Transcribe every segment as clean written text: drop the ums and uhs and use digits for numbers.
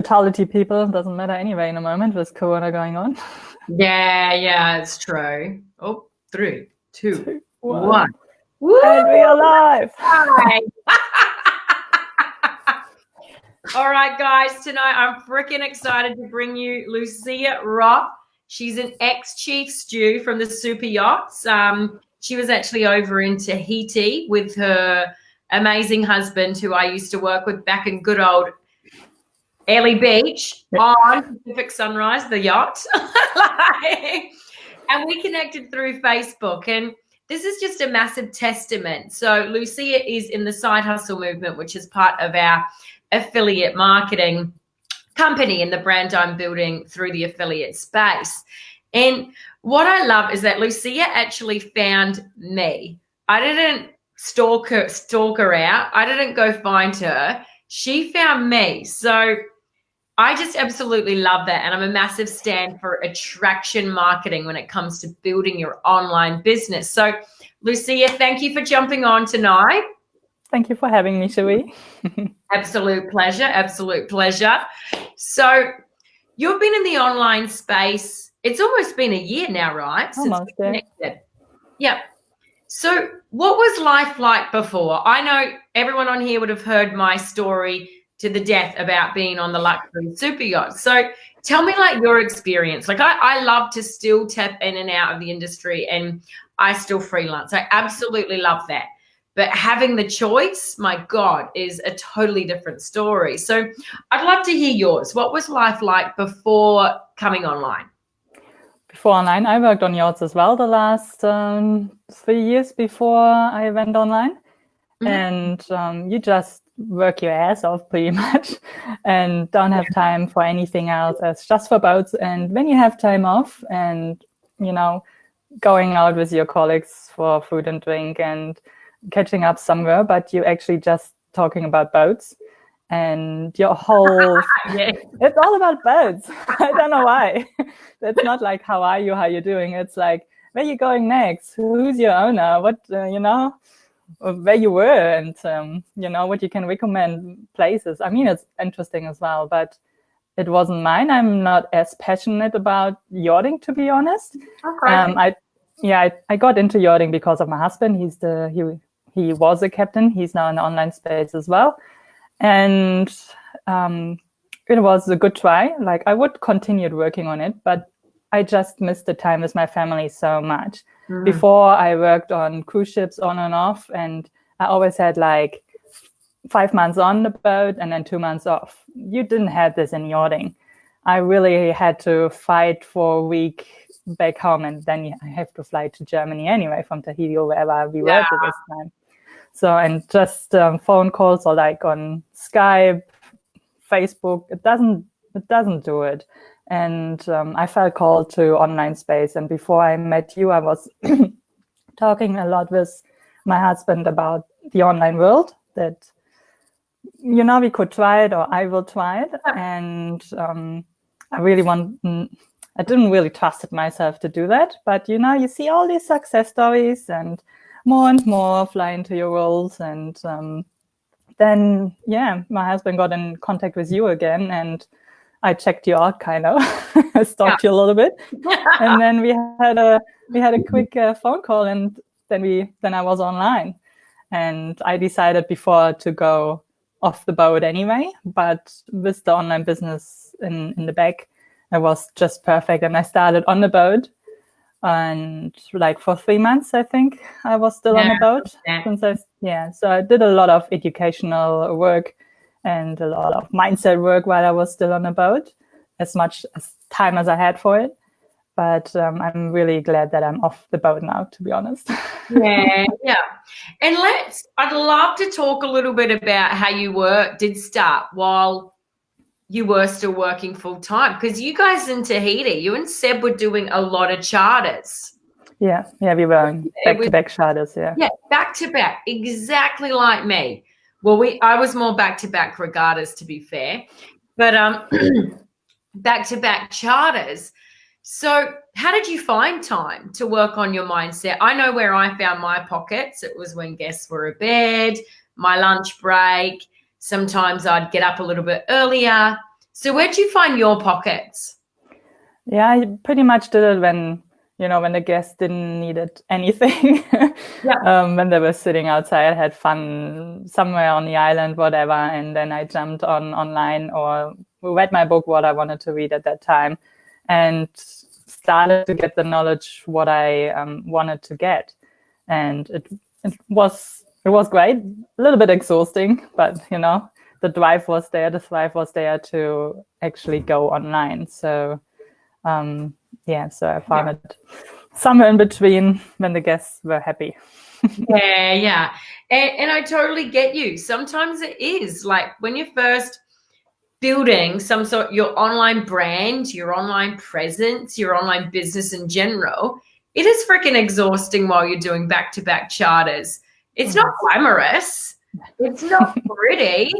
hospitality people, doesn't matter anyway in a moment with Corona going on. Yeah, it's true. Oh, 3, 2, Two, 1. one. Woo! And we are live. Hi. All right, guys, tonight I'm freaking excited to bring you Lucia Roth. She's an ex-chief stew from the Super Yachts. She was actually over in Tahiti with her amazing husband, who I used to work with back in good old Airlie Beach on Pacific Sunrise, the yacht. And we connected through Facebook. And this is just a massive testament. So Lucia is in the Side Hustle movement, which is part of our affiliate marketing company and the brand I'm building through the affiliate space. And what I love is that Lucia actually found me. I didn't stalk her out. I didn't go find her. She found me. So I just absolutely love that. And I'm a massive stand for attraction marketing when it comes to building your online business. So Lucia, thank you for jumping on tonight. Thank you for having me, Cherie. Absolute pleasure. Absolute pleasure. So you've been in the online space. It's almost been a year now, right? Almost there. Yeah. So what was life like before? I know everyone on here would have heard my story to the death about being on the luxury super yacht. So tell me like your experience. Like I love to still tap in and out of the industry, and I still freelance. I absolutely love that. But having the choice, my God, is a totally different story. So I'd love to hear yours. What was life like before coming online? Before online, I worked on yachts as well the last 3 years before I went online. Mm-hmm. And you just work your ass off pretty much and don't have time for anything else. It's just for boats. And when you have time off and, going out with your colleagues for food and drink and catching up somewhere, but you actually just talking about boats and your whole it's all about boats. I don't know why. It's not like how are you, how you doing. It's like where you going next, who's your owner, what where you were, and what you can recommend places. I mean, it's interesting as well, but it wasn't mine. I'm not as passionate about yachting, to be honest. Okay. I got into yachting because of my husband. He was a captain. He's now in the online space as well. And it was a good try. Like I would continue working on it, but I just missed the time with my family so much. Mm. Before I worked on cruise ships on and off, and I always had like 5 months on the boat and then 2 months off. You didn't have this in yachting. I really had to fight for a week back home, and then I have to fly to Germany anyway from Tahiti or wherever we were at this time. So, and just phone calls or like on Skype, Facebook, it doesn't do it. And I felt called to online space. And before I met you, I was talking a lot with my husband about the online world, that, we could try it, or I will try it. And I didn't really trust it myself to do that. But, you see all these success stories and more fly into your roles. And then, my husband got in contact with you again, and I checked you out, kind of. I stalked you a little bit. And then we had a quick phone call, and then I was online. And I decided before to go off the boat anyway, but with the online business in the back, it was just perfect. And I started on the boat, and like for 3 months, I think I was still on the boat. So I did a lot of educational work and a lot of mindset work while I was still on the boat, as much as time as I had for it. But I'm really glad that I'm off the boat now, to be honest. Yeah. And I'd love to talk a little bit about how you did start while you were still working full time, because you guys in Tahiti, you and Seb were doing a lot of charters. Yeah, we were on back-to-back charters, Yeah, back-to-back, exactly like me. Well, I was more back-to-back regattas, to be fair, but back-to-back charters. So how did you find time to work on your mindset? I know where I found my pockets. It was when guests were abed, my lunch break. Sometimes I'd get up a little bit earlier, So where'd you find your pockets? Yeah, I pretty much did it when, when the guests didn't needed anything. When they were sitting outside, had fun somewhere on the island, whatever. And then I jumped online or read my book, what I wanted to read at that time, and started to get the knowledge what I wanted to get. And it was great, a little bit exhausting, but the drive was there, the thrive was there to actually go online. So so I found it somewhere in between when the guests were happy. Yeah. And I totally get you. Sometimes it is like when you're first building your online brand, your online presence, your online business in general, it is freaking exhausting while you're doing back-to-back charters. It's not glamorous. It's not pretty.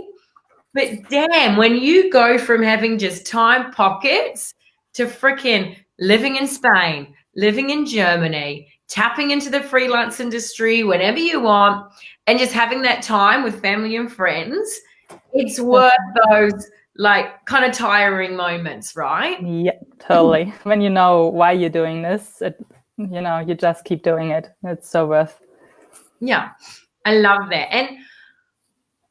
But damn, when you go from having just time pockets to freaking living in Spain, living in Germany, tapping into the freelance industry whenever you want, and just having that time with family and friends, it's worth those like kind of tiring moments, right? Yeah, totally. When you know why you're doing this, you just keep doing it. It's so worth. Yeah, I love that. And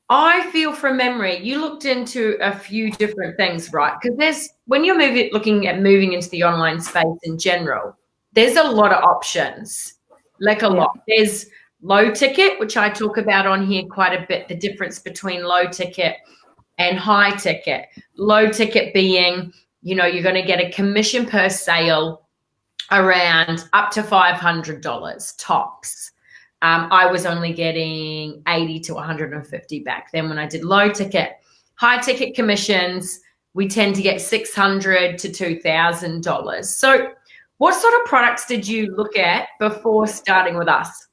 I feel from memory, you looked into a few different things, right? Because when you're looking at moving into the online space in general, there's a lot of options, like a lot. There's low ticket, which I talk about on here quite a bit, the difference between low ticket and high ticket. Low ticket being, you're going to get a commission per sale around up to $500 tops. I was only getting 80 to 150 back then when I did low ticket. High ticket commissions, we tend to get $600 to $2,000. So what sort of products did you look at before starting with us?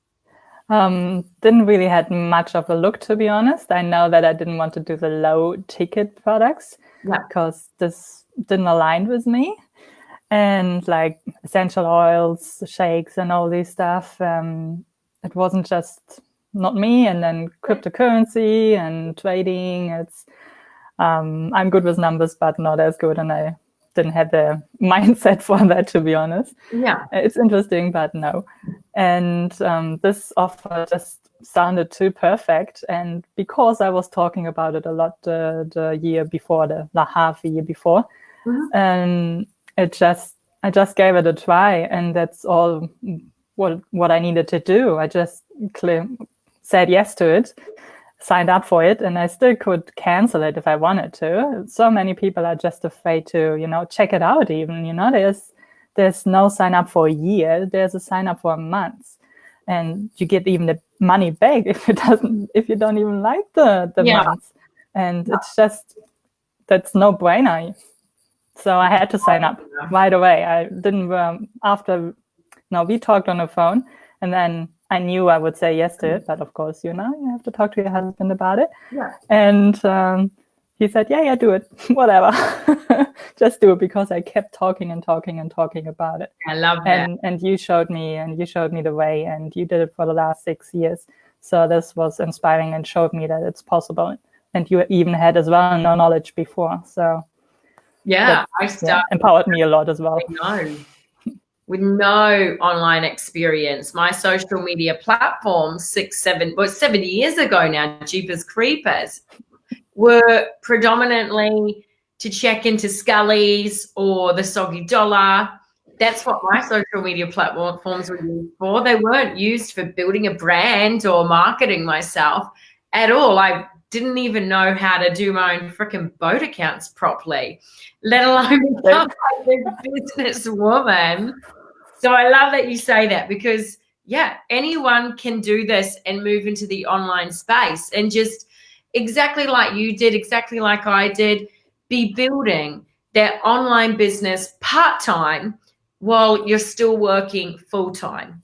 Didn't really had much of a look, to be honest. I know that I didn't want to do the low ticket products because this didn't align with me. And like essential oils, shakes and all this stuff, it wasn't just not me. And then cryptocurrency and trading, I'm good with numbers, but not as good. And I didn't have the mindset for that, to be honest. Yeah. It's interesting, but no. And this offer just sounded too perfect. And because I was talking about it a lot the year before, the half a year before, and I just gave it a try. And that's all what I needed to do. I just said yes to it, signed up for it, and I still could cancel it if I wanted to. So many people are just afraid to, check it out even, there's no sign up for a year. There's a sign up for a month, and you get even the money back if you don't even like the month. And it's just, that's no brainer. So I had to sign up right away. I didn't, we talked on the phone, and then I knew I would say yes to it, but of course, you have to talk to your husband about it. Yeah. And he said, yeah, do it, whatever. Just do it, because I kept talking and talking and talking about it. I love that. And you showed me the way, and you did it for the last 6 years. So this was inspiring and showed me that it's possible. And you even had as well no knowledge before. So yeah, empowered me a lot as well. I know. With no online experience, my social media platforms 7 years ago now, Jeepers Creepers, were predominantly to check into Scully's or the Soggy Dollar. That's what my social media platforms were used for. They weren't used for building a brand or marketing myself at all. I didn't even know how to do my own freaking boat accounts properly, let alone become a business woman. So I love that you say that, because anyone can do this and move into the online space and just exactly like you did, exactly like I did, be building their online business part-time while you're still working full-time.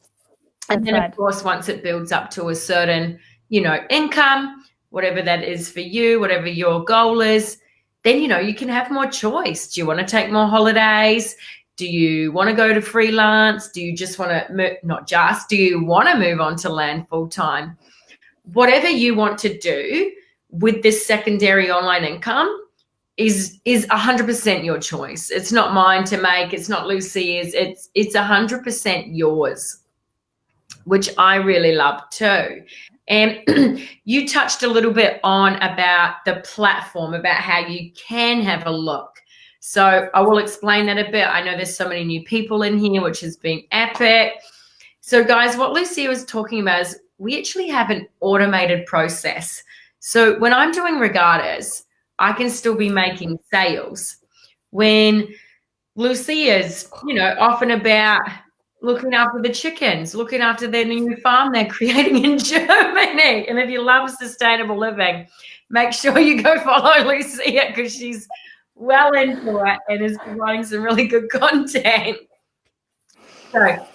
And then, of course, once it builds up to a certain, income, whatever that is for you, whatever your goal is, then, you can have more choice. Do you want to take more holidays? Do you want to go to freelance? Do you just want to, do you want to move on to land full-time? Whatever you want to do with this secondary online income, is 100% your choice. It's not mine to make. It's not Lucia's. It's 100% yours, which I really love too. And you touched a little bit on about the platform, about how you can have a look. So I will explain that a bit. I know there's so many new people in here, which has been epic. So guys, what Lucia was talking about is we actually have an automated process. So when I'm doing regattas, I can still be making sales. When Lucia's, often about looking after the chickens, looking after their new farm they're creating in Germany. And if you love sustainable living, make sure you go follow Lucia because she's well into it and is providing some really good content. So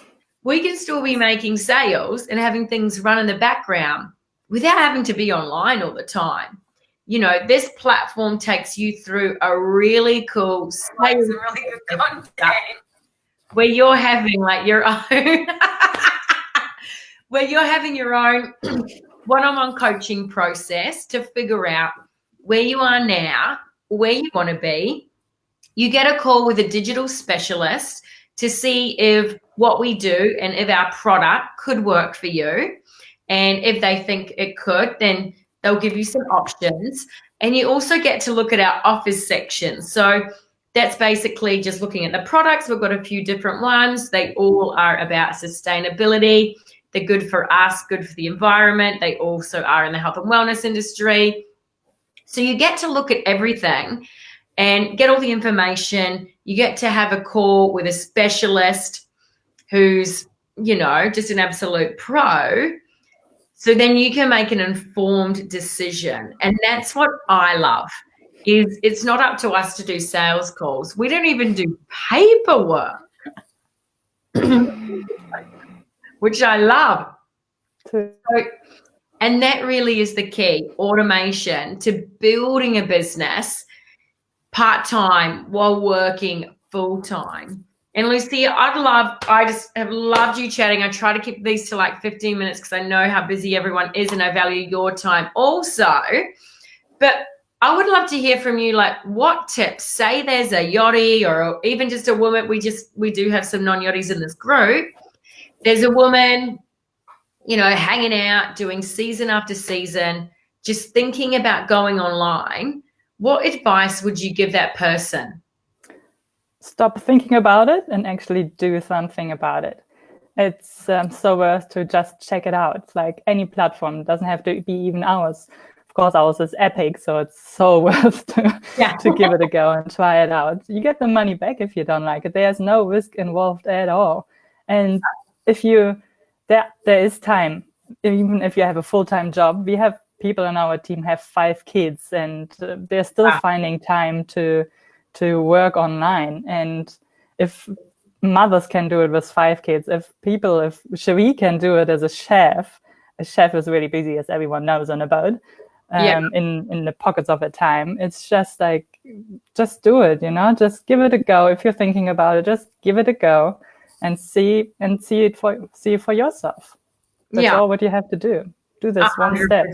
we can still be making sales and having things run in the background without having to be online all the time. This platform takes you through a really cool, really good content where you're having like your own, where you're having your own one-on-one coaching process to figure out where you are now, where you want to be. You get a call with a digital specialist to see if what we do and if our product could work for you. And if they think it could, then they'll give you some options. And you also get to look at our offers section. So that's basically just looking at the products. We've got a few different ones. They all are about sustainability. They're good for us, good for the environment. They also are in the health and wellness industry. So you get to look at everything and get all the information. You get to have a call with a specialist who's, just an absolute pro. So then you can make an informed decision. And that's what I love, is it's not up to us to do sales calls. We don't even do paperwork, which I love. And that really is the key, automation to building a business part-time while working full-time. And Lucia, I just have loved you chatting. I try to keep these to like 15 minutes because I know how busy everyone is and I value your time also. But I would love to hear from you, like what tips, say there's a yachty or even just a woman, we do have some non-yachties in this group. There's a woman, hanging out, doing season after season, just thinking about going online. What advice would you give that person? Stop thinking about it and actually do something about it. It's so worth to just check it out. It's like any platform. It doesn't have to be even ours. Of course, ours is epic, so it's so worth to give it a go and try it out. You get the money back if you don't like it. There's no risk involved at all. And if there is time, even if you have a full-time job. We have people in our team have 5 kids, and they're still finding time to work online. And if mothers can do it with 5 kids, if Cherie can do it as a chef is really busy, as everyone knows on a boat, in the pockets of her time. It's just like, just do it, just give it a go. If you're thinking about it, just give it a go and see it for yourself. That's all what you have to do. Do this 100%. One step.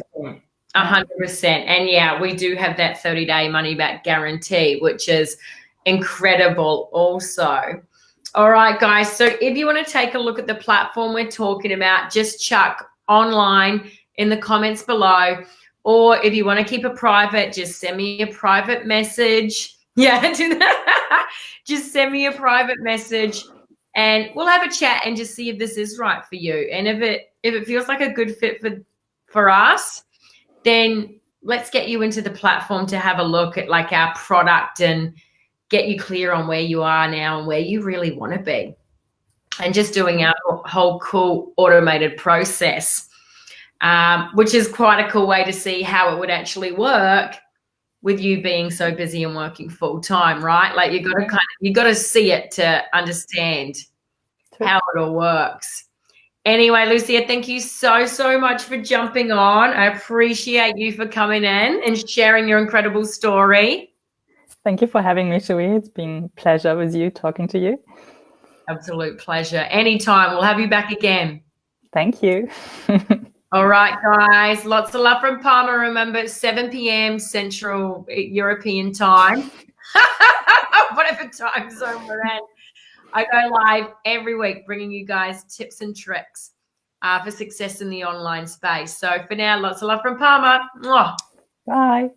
100%. And we do have that 30-day money back guarantee, which is incredible also. All right, guys. So if you want to take a look at the platform we're talking about, just chuck online in the comments below. Or if you want to keep it private, just send me a private message. Yeah, do that. Just send me a private message and we'll have a chat and just see if this is right for you. And if it feels like a good fit for us, then let's get you into the platform to have a look at like our product and get you clear on where you are now and where you really want to be. And just doing our whole cool automated process, which is quite a cool way to see how it would actually work with you being so busy and working full time, right? Like you got to see it to understand how it all works. Anyway, Lucia, thank you so much for jumping on. I appreciate you for coming in and sharing your incredible story. Thank you for having me, Cherie. It's been a pleasure with you, talking to you. Absolute pleasure. Anytime. We'll have you back again. Thank you. All right, guys. Lots of love from Palma. Remember, it's 7 p.m. Central European time. Whatever time zone we're in. I go live every week bringing you guys tips and tricks for success in the online space. So for now, lots of love from Palma. Mwah. Bye.